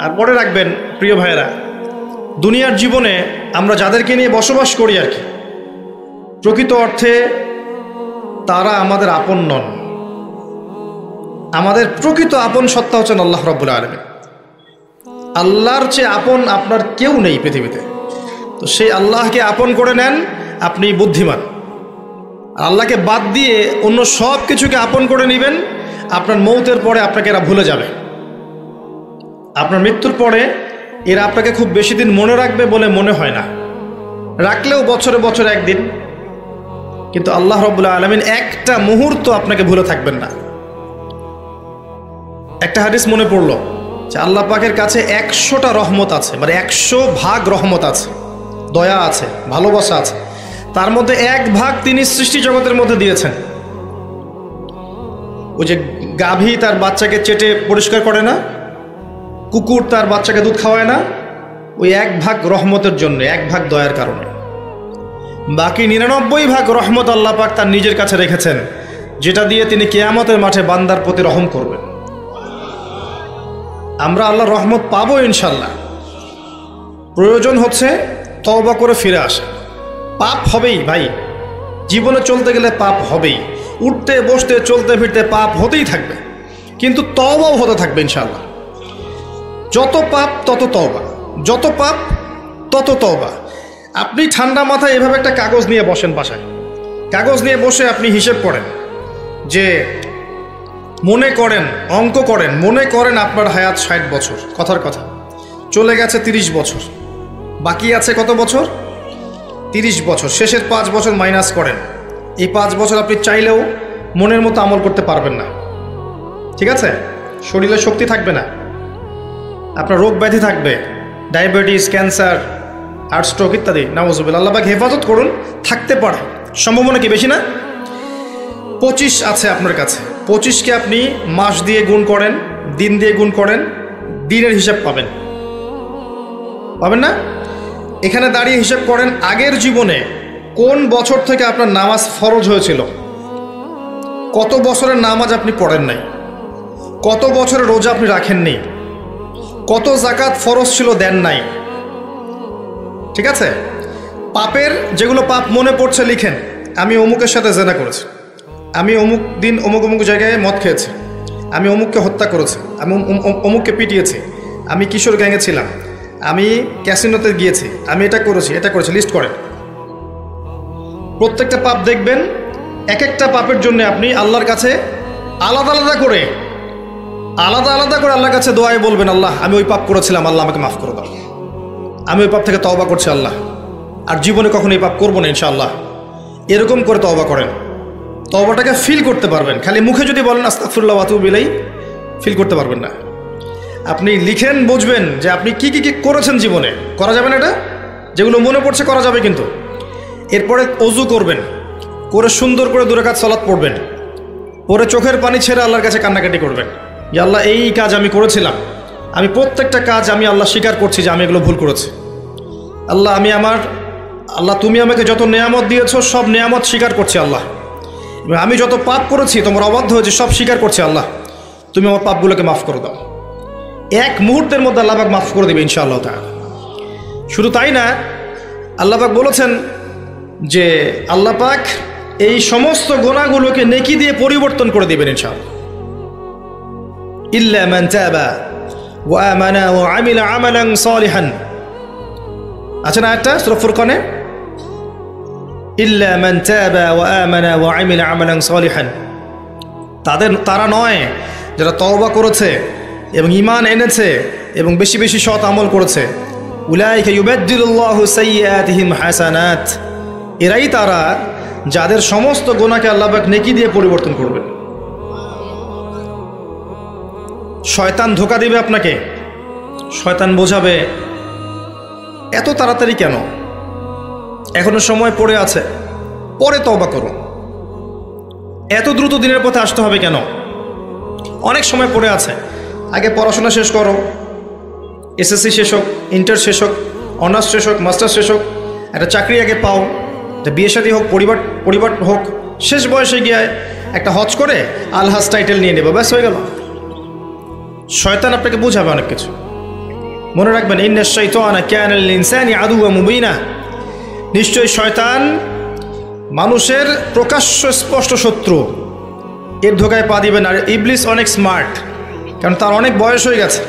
আর মনে রাখবেন প্রিয় ভাইয়েরা, দুনিয়ার জীবনে আমরা যাদেরকে নিয়ে বসবাস করি আর কি, প্রকৃত অর্থে তারা আমাদের আপন নন। আমাদের প্রকৃত আপন সত্তা হচ্ছেন আল্লাহ রাব্বুল আলামিন। আল্লাহর চেয়ে আপন আপনার কেউ নেই পৃথিবীতে। তো সেই আল্লাহকে আপন করে নেন, আপনি বুদ্ধিমান। আল্লাহকে বাদ দিয়ে অন্য সব কিছুকে আপন করে নেবেন, আপনার মৌতের পরে আপনাকে এরা ভুলে যাবে। আপনার মৃত্যুর পরে এরা আপনাকে খুব বেশি দিন মনে রাখবে বলে মনে হয় না, রাখলেও বছরে বছরে একদিন। কিন্তু আল্লাহ রাব্বুল আলামিন একটা মুহূর্ত আপনাকে ভুলে থাকবেন না। একটা হাদিস মনে পড়লো যে আল্লাহ পাকের কাছে 100টা রহমত আছে, মানে 100 ভাগ রহমত আছে, দয়া আছে, ভালোবাসা আছে। তার মধ্যে 1 ভাগ তিনি সৃষ্টি জগতের মধ্যে দিয়েছেন। ওই যে গাভী তার বাচ্চাকে চেটে পরিষ্কার করে না, কুকুর তার বাচ্চাকে দুধ খাওয়ায় না, ওই 1 ভাগ রহমতের জন্য, 1 ভাগ দয়ার কারণে। বাকি 99 ভাগ রহমত আল্লাহ পাক তার নিজের কাছে রেখেছেন, যেটা দিয়ে তিনি কিয়ামতের মাঠে বান্দার প্রতি রহম করবেন। আমরা আল্লাহর রহমত পাবো ইনশাল্লাহ। প্রয়োজন হচ্ছে তওবা করে ফিরে আসা। পাপ হবেই ভাই, জীবনে চলতে গেলে পাপ হবেই, উঠতে বসতে চলতে ফিরতে পাপ হতেই থাকবে, কিন্তু তওবাও হতে থাকবে ইনশাল্লাহ। যত পাপ তত তওবা, যত পাপ তত তওবা। আপনি ঠান্ডা মাথায় এভাবে একটা কাগজ নিয়ে বসেন বাসায়, কাগজ নিয়ে বসে আপনি হিসেব করেন যে মনে করেন, অঙ্ক করেন, মনে করেন আপনার হায়াত 60 বছর, কথার কথা চলে গেছে 30 বছর, বাকি আছে কত বছর? 30 বছর। শেষের 5 বছর মাইনাস করেন। এই 5 বছর আপনি চাইলেও মনের মতো আমল করতে পারবেন না, ঠিক আছে? শরীরে শক্তি থাকবে না, আপনার রোগ ব্যাধি থাকবে, ডায়াবেটিস, ক্যান্সার, হার্ট স্ট্রোক ইত্যাদি। নাউজুবিল্লাহ, আল্লাহ পাক হেফাজত করুন। থাকতে পারে, সম্ভাবনা কি বেশি না? 25 আছে আপনার কাছে, 25কে আপনি মাস দিয়ে গুণ করেন, দিন দিয়ে গুণ করেন, দিনের হিসাব পাবেন, পাবেন না? এখানে দাঁড়িয়ে হিসাব করেন আগের জীবনে কোন বছর থেকে আপনার নামাজ ফরজ হয়েছিল, কত বছরের নামাজ আপনি পড়েন নাই, কত বছরের রোজা আপনি রাখেননি, কত জাকাত ফরজ ছিল দেন নাই, ঠিক আছে? পাপের যেগুলো পাপ মনে পড়ছে লিখেন। আমি অমুকের সাথে জেনা করেছি, আমি অমুক দিন অমুক অমুক জায়গায় মদ খেয়েছি, আমি অমুককে হত্যা করেছি, আমি অমুককে পিটিয়েছি, আমি কিশোর গ্যাংয়ে ছিলাম, আমি ক্যাসিনোতে গিয়েছি, আমি এটা করেছি, এটা করেছি, লিস্ট করেন। প্রত্যেকটা পাপ দেখবেন, এক একটা পাপের জন্য আপনি আল্লাহর কাছে আলাদা আলাদা করে আল্লাহর কাছে দোয়ায় বলবেন, আল্লাহ আমি ওই পাপ করেছিলাম, আল্লাহ আমাকে মাফ করে দাও, আমি ওই পাপ থেকে তওবা করছি আল্লাহ, আর জীবনে কখনো এই পাপ করবো না ইনশাআল্লাহ। এরকম করে তওবা করেন, তওবাটাকে ফিল করতে পারবেন। খালি মুখে যদি বলেন আস্তাগফিরুল্লাহ ওয়া আতুবু ইলাইহি, ফিল করতে পারবেন না। আপনি লিখেন, বুঝবেন যে আপনি কি কি কি করেছেন জীবনে। করা যাবে না এটা, যেগুলো মনে পড়ছে করা যাবে কিন্তু। এরপরে অজু করবেন, করে সুন্দর করে 2 রাকাত সালাত পড়বেন, পরে চোখের পানি ছেড়ে আল্লাহর কাছে কান্নাকাটি করবেন যে আল্লাহ এই কাজ আমি করেছিলাম, আমি প্রত্যেকটা কাজ আমি আল্লাহ স্বীকার করছি যে আমি এগুলো ভুল করেছি। আল্লাহ তুমি আমাকে যত নেয়ামত দিয়েছো সব নেয়ামত স্বীকার করছি আল্লাহ। আমি যত পাপ করেছি, তোমার অবাধ্য হয়েছে, সব স্বীকার করছি আল্লাহ, তুমি আমার পাপগুলোকে মাফ করে দাও। এক মুহূর্তের মধ্যে আল্লাহ পাক মাফ করে দেবে ইনশাআল্লাহ তাআলা। শুধু তাই না, আল্লাহ পাক বলেছেন যে আল্লাহ পাক এই সমস্ত গুনাহগুলোকে নেকি দিয়ে পরিবর্তন করে দেবেন ইনশাআল্লাহ। ইল্লা মান তাবা ওয়া আমানা ওয়া আমিলা আমালান সালিহান, আছে না একটা সূরা ফুরকানে, ইল্লা মান তাবা ওয়া আমানা ওয়া আমিলা আমালান সালিহান। তারা নয় যারা তওবা করেছে এবং ঈমান এনেছে এবং বেশি বেশি সৎ আমল করেছে। উলাইকা ইউবাদদিলুল্লাহু সাইয়্যাতিহিম হাসানাত, এরাই তারা যাদের সমস্ত গুনাহকে আল্লাহ পাক নেকি দিয়ে পরিবর্তন করবেন। শয়তান ধোঁকা দিবে আপনাকে, শয়তান বোঝাবে এত তাড়াতাড়ি কেন, এখনো সময় পড়ে আছে, পরে তওবা করো, এত দ্রুত দিনের পথে আসতে হবে কেন, অনেক সময় পড়ে আছে, আগে পড়াশোনা শেষ করো, এসএসসি শেষ হোক, ইন্টার শেষ হোক, অনার্স শেষ হোক, মাস্টার্স শেষ হোক, একটা চাকরি আগে পাও, বিয়ে শাদী হোক, পরিবার হোক, শেষ বয়সে গিয়ে একটা হজ করে আলহাজ টাইটেল নিয়ে নেবো, ব্যাস হয়ে গেল। শয়তান আপনাকে বুঝাবে অনেক কিছু। মনে রাখবেন, ইন্নাশ শাইতানা কানা লিল ইনসানি আদুওয়াম মুবিনা, নিশ্চয়ই শয়তান মানুষের প্রকাশ্য স্পষ্ট শত্রু, এর ধোকায় পা দিবেন। আর ইবলিস অনেক স্মার্ট, কারণ তার অনেক বয়স হয়ে গেছে,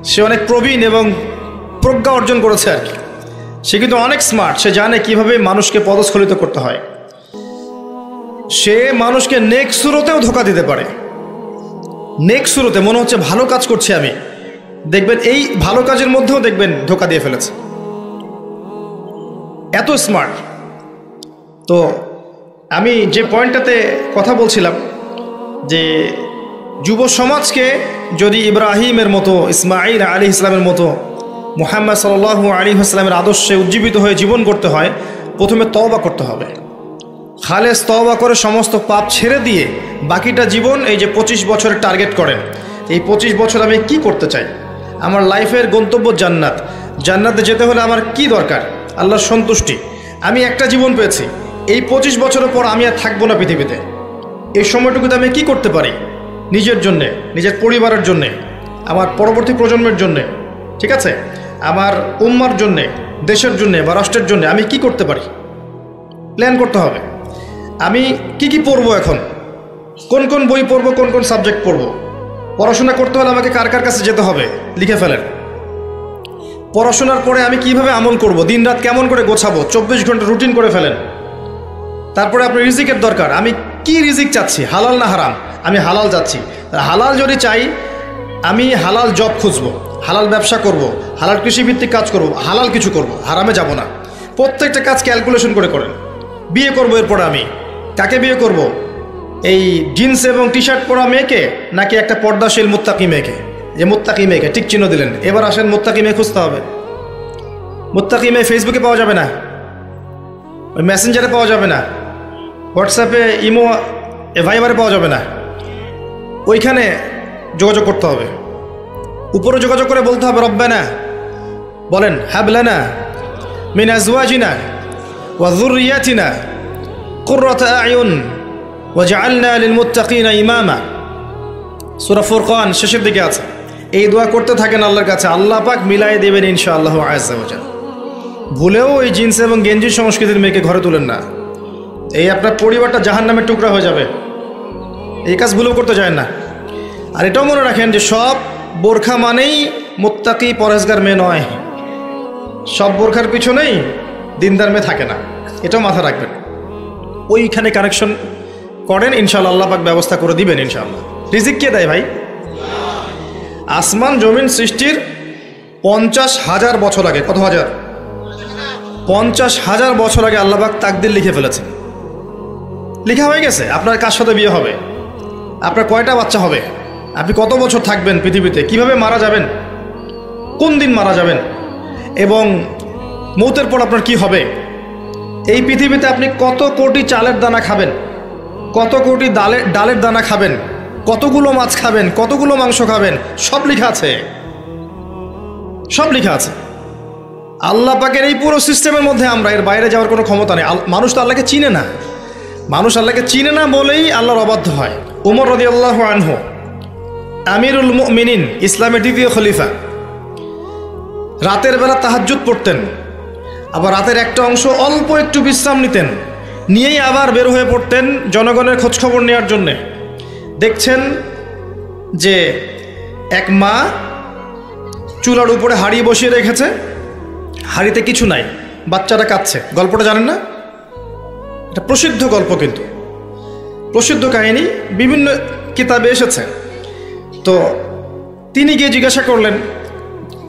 সে অনেক প্রবীণ এবং প্রজ্ঞা অর্জন করেছে আর কি। সে কিন্তু অনেক স্মার্ট, সে জানে কিভাবে মানুষকে পদস্খলিত করতে হয়। সে মানুষকে নেক্সট সুরতেও ধোকা দিতে পারে। নেক্সট সুরতে মনে হচ্ছে ভালো কাজ করছি আমি, দেখবেন এই ভালো কাজের মধ্যেও দেখবেন ধোকা দিয়ে ফেলেছে, এত স্মার্ট। তো আমি যে পয়েন্টটাতে কথা বলছিলাম যে যুব সমাজকে যদি ইব্রাহিমের মতো, ইসমাঈল আলাইহিস সালামের মতো, মুহাম্মদ সাল্লাল্লাহু আলাইহি ওয়াসাল্লামের আদর্শে উজ্জীবিত হয়ে জীবন করতে হয়, প্রথমে তওবা করতে হবে। খালেস তওবা করে সমস্ত পাপ ছেড়ে দিয়ে বাকিটা জীবন, এই যে 25 বছরের টার্গেট করেন, এই 25 বছর আমি কি করতে চাই, আমার লাইফের গন্তব্য জান্নাত, জান্নাতে যেতে হলে আমার কি দরকার, আল্লাহর সন্তুষ্টি। আমি একটা জীবন পেয়েছি, এই 25 বছরের পর আমি আর থাকবো না পৃথিবীতে, এই সময়টুকুতে আমি কি করতে পারি নিজের জন্যে, নিজের পরিবারের জন্যে, আমার পরবর্তী প্রজন্মের জন্যে, ঠিক আছে, আমার উম্মার জন্যে, দেশের জন্যে বা রাষ্ট্রের জন্যে আমি কি করতে পারি, প্ল্যান করতে হবে। আমি কি পড়বো, এখন কোন কোন বই পড়বো, কোন কোন সাবজেক্ট পড়বো, পড়াশোনা করতে হলে আমাকে কার কার কাছে যেতে হবে লিখে ফেলেন। পড়াশোনার পরে আমি কিভাবে আমল করব, দিন রাত কেমন করে গোছাবো, 24 ঘন্টা রুটিন করে ফেলেন। তারপরে আপনার রিজিকের দরকার, আমি কি রিজিক চাচ্ছি, হালাল না হারাম, আমি হালাল যাচ্ছি। হালাল যদি চাই, আমি হালাল জব খুঁজবো, হালাল ব্যবসা করব, হালাল কৃষিভিত্তিক কাজ করব, হালাল কিছু করব, হারামে যাব না। প্রত্যেকটা কাজ ক্যালকুলেশন করে করেন। বিয়ে করব, এরপরে আমি কাকে বিয়ে করব, এই জিন্স এবং টি শার্ট পরা মেয়েকে নাকি একটা পর্দাশীল মুত্তাকি মেয়েকে? যে মুত্তাকি মেয়েকে ঠিক চিহ্ন দিলেন, এবার আসেন মুত্তাকি মেয়ে খুঁজতে হবে। মুত্তাকি মেয়ে ফেসবুকে পাওয়া যাবে না, ওই মেসেঞ্জারে পাওয়া যাবে না, হোয়াটসঅ্যাপে, ইমো, ভাইবারে পাওয়া যাবে না, ওইখানে যোগাযোগ করতে হবে। উপরে যোগাযোগ করে বলতে হবে, রব্বানা বলেন, হাবলানা মিন আজওয়াজিনা ওয়া যুররিয়াতিনা কুররাতা আয়ুন ওয়াজআলনা লিল মুত্তাকিনা ইমামা। সূরা ফুরকান শেষের দিকে আছে। এই দোয়া করতে থাকেন আল্লাহর কাছে, আল্লাহ পাক মিলাই দেবেন ইনশাআল্লাহ আযজা ওয়া জাল। ভুলেও ওই জিন্স এবং গেঞ্জি সংস্কৃতির মেয়েকে ঘরে তুলেন না, এই আপনার পরিবারটা জাহান্নামের টুকরা হয়ে যাবে। এই কাজ ভুলেও করতে যায় না। আর এটাও মনে রাখেন যে সব বোরখা মানেই মুত্তাকি পরহেজগার মেয়ে নয়, সব বোরখার পিছনেই দিনদার মেয়ে থাকে না, এটাও মাথা রাখবেন। ওইখানে কানেকশন করেন, ইনশাআল্লাহ আল্লাহ পাক ব্যবস্থা করে দিবেন ইনশাআল্লাহ। রিজিক কে দেয় ভাই? আসমান জমিন সৃষ্টির 50,000 বছর আগে, কত হাজার? 50,000 বছর আগে আল্লাহ পাক তাকদির লিখে ফেলেছেন। লেখা হয়ে গেছে আপনার কার সাথে বিয়ে হবে, আপনার কয়টা বাচ্চা হবে, আপনি কত বছর থাকবেন পৃথিবীতে, কিভাবে মারা যাবেন, কোন দিন মারা যাবেন, এবং মৌতের পর আপনার কি হবে। এই পৃথিবীতে আপনি কত কোটি চালের দানা খাবেন, কত কোটি ডালের দানা খাবেন, কতগুলো মাছ খাবেন, কতগুলো মাংস খাবেন, সব লেখা আছে, সব লেখা আছে। আল্লাহ পাকের এই পুরো সিস্টেমের মধ্যে আমরা, এর বাইরে যাওয়ার কোনো ক্ষমতা নেই। মানুষ তো আল্লাহকে চিনে না, মানুষ আল্লাহকে চিনে না বলেই আল্লাহর অবাধ্য হয়। উমর রাদিয়াল্লাহু আনহু আমিরুল মুমিনিন, ইসলামের দ্বিতীয় খলিফা, রাতের বেলা তাহাজ্জুদ পড়তেন, আবার রাতের একটা অংশ অল্প একটু বিশ্রাম নিতেন, নিয়েই আবার বের হয়ে পড়তেন জনগণের খোঁজখবর নেওয়ার জন্যে। দেখছেন যে এক মা চুলার উপরে হাঁড়ি বসিয়ে রেখেছে, হাঁড়িতে কিছু নাই, বাচ্চাটা কাঁদছে। গল্পটা জানেন না? এটা প্রসিদ্ধ গল্প, কিন্তু প্রসিদ্ধ কাহিনী, বিভিন্ন কিতাবে এসেছে। তো তিনি গিয়ে জিজ্ঞাসা করলেন,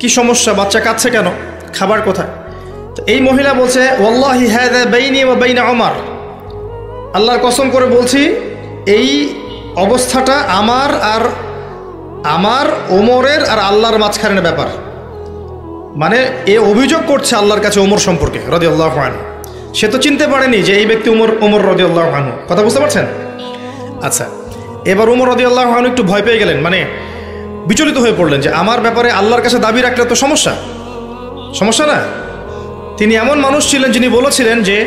কি সমস্যা, বাচ্চা কাঁদছে কেন, খাবার কোথায়? তো এই মহিলা বলছে, ওয়াল্লাহি হাযা বাইনি ওয়া বাইনা ওমর, আল্লাহর কসম করে বলছি এই অবস্থাটা আমার ওমরের আর আল্লাহর মাঝখানের ব্যাপার। মানে এ অভিযোগ করছে আল্লাহর কাছে ওমর সম্পর্কে রাদিয়াল্লাহু আনহু। সে তো চিনতে পারেনি যে এই ব্যক্তি ওমর রাদিয়াল্লাহু আনহু। কথা বুঝতে পারছেন? আচ্ছা, এবার ওমর রাদিয়াল্লাহু আনহু একটু ভয় পেয়ে গেলেন, মানে বিচলিত হয়ে পড়লেন যে আমার ব্যাপারে আল্লাহর কাছে দাবি রাখলে তো সমস্যা না। তিনি এমন মানুষ ছিলেন যিনি বলেছিলেন যে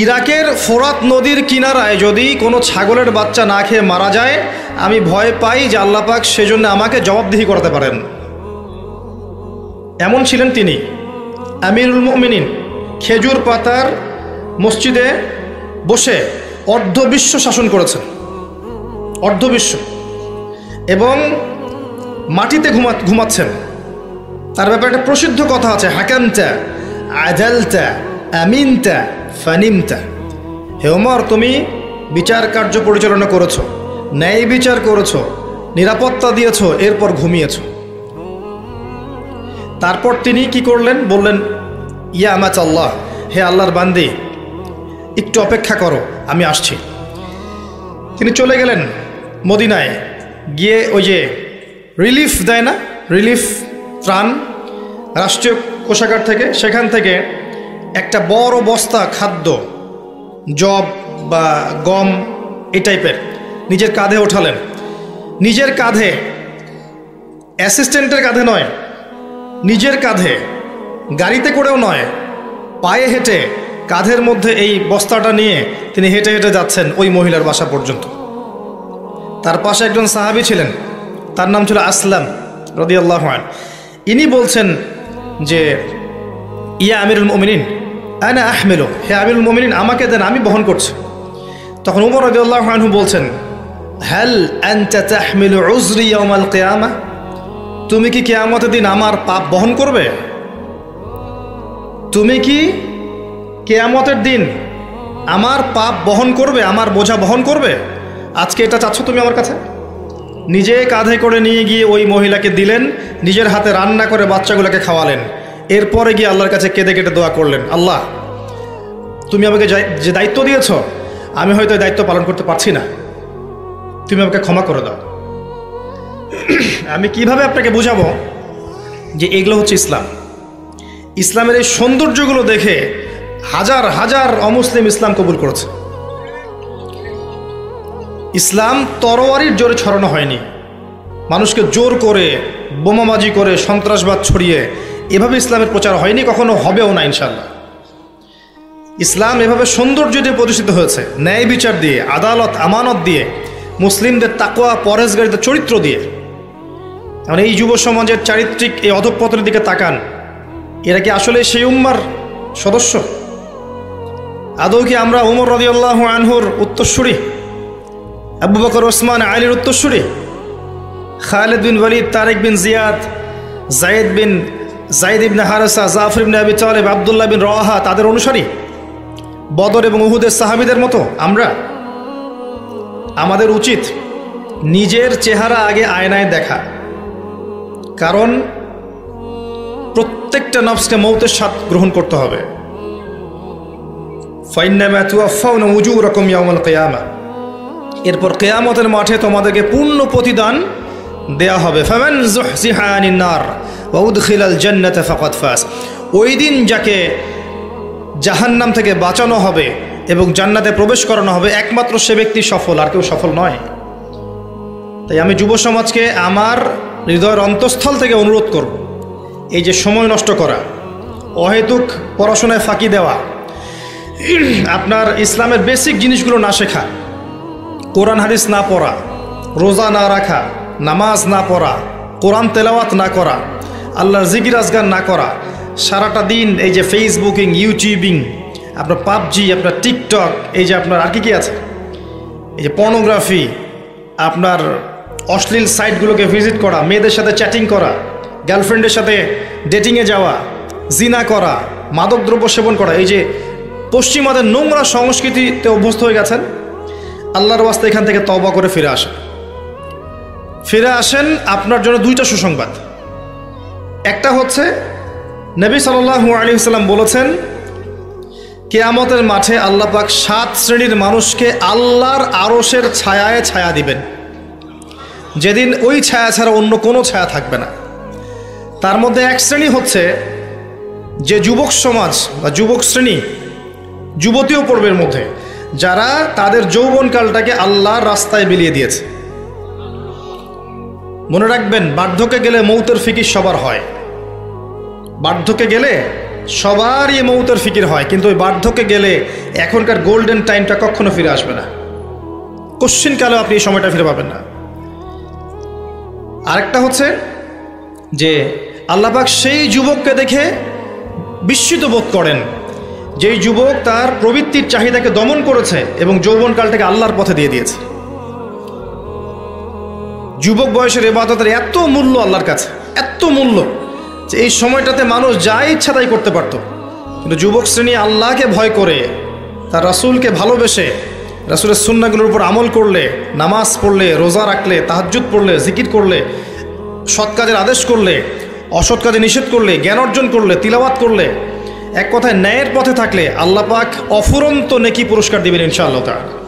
ইরাকের ফোরাত নদীর কিনারায় যদি কোনো ছাগলের বাচ্চা না খেয়ে মারা যায়, আমি ভয় পাই যে আল্লাহ পাক সেজন্য আমাকে জবাবদিহি করতে পারেন। এমন ছিলেন তিনি আমিরুল মুমিনিন, খেজুর পাতার মসজিদে বসে অর্ধবিশ্ব শাসন করেছেন, অর্ধবিশ্ব, এবং মাটিতে ঘুমাচ্ছেন। তার ব্যাপারে একটা প্রসিদ্ধ কথা আছে, হাকামতা আদালতা আমিনতা ফানিমতা। হে ওমর, তুমি বিচার কার্য পরিচালনা করেছো, ন্যায় বিচার করেছো, নিরাপত্তা দিয়েছো, এরপর ঘুমিয়েছো। তারপর তিনি কি করলেন? বললেন, ইয়া আমাত আল্লাহ, হে আল্লাহর বান্দি, একটু অপেক্ষা করো, আমি আসছি। তিনি চলে গেলেন মদিনায়, গিয়ে ওই যে রিলিফ দেয় না, রিলিফ ত্রাণ রাষ্ট্রীয় কোষাগার থেকে, সেখান থেকে একটা বড় বস্তা খাদ্য, জব বা গম এই টাইপের নিজের কাঁধে ওঠালেন। নিজের কাঁধে, অ্যাসিস্ট্যান্টের কাঁধে নয়, নিজের কাঁধে, গাড়িতে করেও নয়, পায়ে হেঁটে কাঁধের মধ্যে এই বস্তাটা নিয়ে তিনি হেঁটে হেঁটে যাচ্ছেন ওই মহিলার বাসা পর্যন্ত। তার পাশে একজন সাহাবী ছিলেন, তার নাম ছিল আসলাম রাদিয়াল্লাহু আনহু। ইনি বলছেন যে, ইয়া আমিরুল মুমিনিন আনা আহমিলু, হে আমিরুল মুমিনিন, আমাকে দেন, আমি বহন করছি। তখন উমর রাদিয়াল্লাহু আনহু বলছেন, হাল আনতা তাহমিলু উযরি ইয়াউমাল কিয়ামাহ, তুমি কি কিয়ামতের দিন আমার পাপ বহন করবে? তুমি কি কিয়ামতের দিন আমার পাপ বহন করবে, আমার বোঝা বহন করবে? আজকে এটা চাচ্ছ তুমি আমার কাছে? নিজে কাঁধে করে নিয়ে গিয়ে ওই মহিলাকে দিলেন, নিজের হাতে রান্না করে বাচ্চাগুলোকে খাওয়ালেন, এরপরে গিয়ে আল্লাহর কাছে কেঁদে কেটে দোয়া করলেন, আল্লাহ, তুমি আমাকে যে দায়িত্ব দিয়েছ, আমি হয়তো এই দায়িত্ব পালন করতে পারছি না, তুমি আমাকে ক্ষমা করে দাও। আমি কিভাবে আপনাকে বুঝাবো যে এগুলো হচ্ছে ইসলাম? ইসলামের এই সৌন্দর্যগুলো দেখে হাজার হাজার অমুসলিম ইসলাম কবুল করেছে। ইসলাম তরোয়ারির জোরে ছড়ানো হয়নি, মানুষকে জোর করে, বোমাবাজি করে, সন্ত্রাসবাদ ছড়িয়ে এভাবে ইসলামের প্রচার হয়নি, কখনো হবেও না ইনশাল্লাহ। ইসলাম এভাবে সৌন্দর্য দিয়ে প্রতিষ্ঠিত হয়েছে, ন্যায় বিচার দিয়ে, আদালত আমানত দিয়ে, মুসলিমদের তাকওয়া পরহেজগারিতার চরিত্র দিয়ে। এখন এই যুব সমাজের চারিত্রিক এই অধঃপতনের দিকে তাকান, এরা কি আসলে সেই উম্মার সদস্য? আদৌ কি আমরা উমর রাদিয়াল্লাহু আনহুর উত্তরসূরি, আবু বকর, ওসমান, আলীর উত্তরসূরি, খালিদ বিন ওয়ালিদ, তারেক বিন জিয়াদ, জায়েদ ইবনে হারেসা, জাফর ইবনে আবি তালেব, আব্দুল্লাহ বিন রওয়াহা, তাদের অনুসারী, বদর এবং উহুদের সাহাবীদের মতো আমরা? আমাদের উচিত নিজের চেহারা আগে আয়নায় দেখা, কারণ প্রত্যেকটা নফসকে মৌতের স্বাদ গ্রহণ করতে হবে। ফাইন্নামা তুওয়াফাউনা উজুরাকুম ইয়াউমাল কিয়ামা, এরপর কিয়ামতের মাঠে তোমাদেরকে পূর্ণ প্রতিদান দেয়া হবে। ফামান যুহজিহা আনিন নার ওয়া উদখিলাল জান্নাতা ফাকাদ ফাজ, ওই দিন যাকে জাহান্নাম থেকে বাঁচানো হবে এবং জান্নাতে প্রবেশ করানো হবে, একমাত্র সে ব্যক্তি সফল, আর কেউ সফল নয়। তাই আমি যুব সমাজকে আমার হৃদয়ের অন্তঃস্থল থেকে অনুরোধ করব, এই যে সময় নষ্ট করা, অহেতুক পড়াশোনায় ফাঁকি দেওয়া, আপনার ইসলামের বেসিক জিনিসগুলো না শেখা, কোরআন হাদিস না পড়া, রোজা না রাখা, নামাজ না পড়া, কোরআন তেলাওয়াত না করা, আল্লাহর জিকির আজগার না করা, সারাটা দিন এই যে ফেসবুকিং, ইউটিউবিং, আপনার পাবজি, আপনার টিকটক, এই যে আপনার আর কি আছে, এই যে পর্নোগ্রাফি, আপনার অশ্লীল সাইটগুলোকে ভিজিট করা, মেয়েদের সাথে চ্যাটিং করা, গার্লফ্রেন্ডের সাথে ডেটিংয়ে যাওয়া, জিনা করা, মাদকদ্রব্য সেবন করা, এই যে পশ্চিমাদের নোংরা সংস্কৃতিতে অভ্যস্ত হয়ে গেছেন, আল্লাহর ওয়াস্তে এখান থেকে তওবা করে ফিরে আসেন। ফিরে আসেন, আপনার জন্য দুইটা সুসংবাদ। একটা হচ্ছে, নবী সাল্লাল্লাহু আলাইহি ওয়াসাল্লাম বলেছেন, কিয়ামতের মাঠে আল্লাহ পাক 7 শ্রেণীর মানুষকে আল্লাহর আরশের ছায়ায় ছায়া দিবেন, যেদিন ওই ছায়া ছাড়া অন্য কোনো ছায়া থাকবে না। তার মধ্যে এক শ্রেণী হচ্ছে যে যুবক সমাজ বা যুবক শ্রেণী, যুবতীও পর্বের মধ্যে, যারা তাদের যৌবনকালটাকে আল্লাহর রাস্তায় বিলিয়ে দিয়েছে। মনে রাখবেন, বার্ধক্যে গেলে মৌতের ফিকির সবার হয়, বার্ধক্যে গেলে সবারই মৌতের ফিকির হয়, কিন্তু ওই বার্ধক্যে গেলে এখনকার গোল্ডেন টাইমটা কখনো ফিরে আসবে না, কোশ্চিনকালেও আপনি এই সময়টা ফিরে পাবেন না। আরেকটা হচ্ছে যে আল্লাহ পাক সেই যুবককে দেখে বিস্মিত বোধ করেন, যেই যুবক তার প্রবৃত্তির চাহিদাকে দমন করেছে এবং যৌবনকালটাকে আল্লাহর পথে দিয়ে দিয়েছে। যুবক বয়সের ইবাদতের এত মূল্য আল্লাহর কাছে, এত মূল্য যে এই সময়টাতে মানুষ যা ইচ্ছা তাই করতে পারত। কিন্তু যুবক শ্রেণী আল্লাহকে ভয় করে, তার রাসূলকে ভালোবেসে, রাসূলের সুন্নাহগুলোর উপর আমল করলে, নামাজ পড়লে, রোজা রাখলে, তাহাজ্জুদ পড়লে, জিকির করলে, সৎ কাজের আদেশ করলে, অসৎ কাজে নিষেধ করলে, জ্ঞান অর্জন করলে, তিলাওয়াত করলে, এক কথায় ন্যায়ের পথে থাকলে আল্লাহ পাক অফুরন্ত নেকি পুরস্কার দিবেন ইনশাআল্লাহ তাআলা।